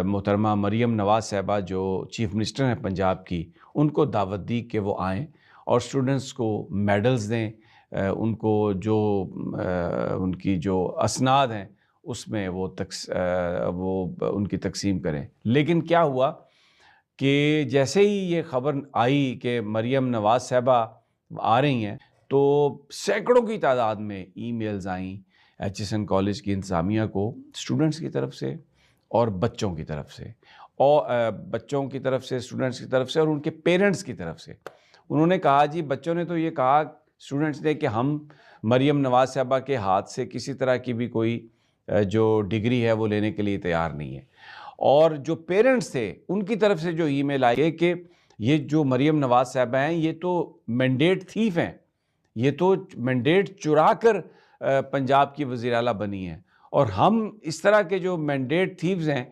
محترمہ مریم نواز صاحبہ جو چیف منسٹر ہیں پنجاب کی، ان کو دعوت دی کہ وہ آئیں اور اسٹوڈنٹس کو میڈلز دیں، ان کو جو ان کی جو اسناد ہیں اس میں وہ ان کی تقسیم کریں۔ لیکن کیا ہوا کہ جیسے ہی یہ خبر آئی کہ مریم نواز صاحبہ آ رہی ہیں تو سینکڑوں کی تعداد میں ای میلز آئیں ایچ ایس این کالج کی انتظامیہ کو، اسٹوڈنٹس کی طرف سے اور بچوں کی طرف سے، اور بچوں کی طرف سے، اسٹوڈنٹس کی طرف سے اور ان کے پیرنٹس کی طرف سے۔ انہوں نے کہا جی بچوں نے تو یہ کہا اسٹوڈنٹس نے کہ ہم مریم نواز صاحبہ کے ہاتھ سے کسی طرح کی بھی کوئی جو ڈگری ہے وہ لینے کے لیے تیار نہیں ہے، اور جو پیرنٹس تھے ان کی طرف سے جو ای میل آئی ہے کہ یہ جو مریم نواز صاحبہ ہیں یہ تو مینڈیٹ تھیف ہیں، یہ تو مینڈیٹ چرا کر پنجاب کی وزیر اعلیٰ بنی ہیں، اور ہم اس طرح کے جو مینڈیٹ تھیوز ہیں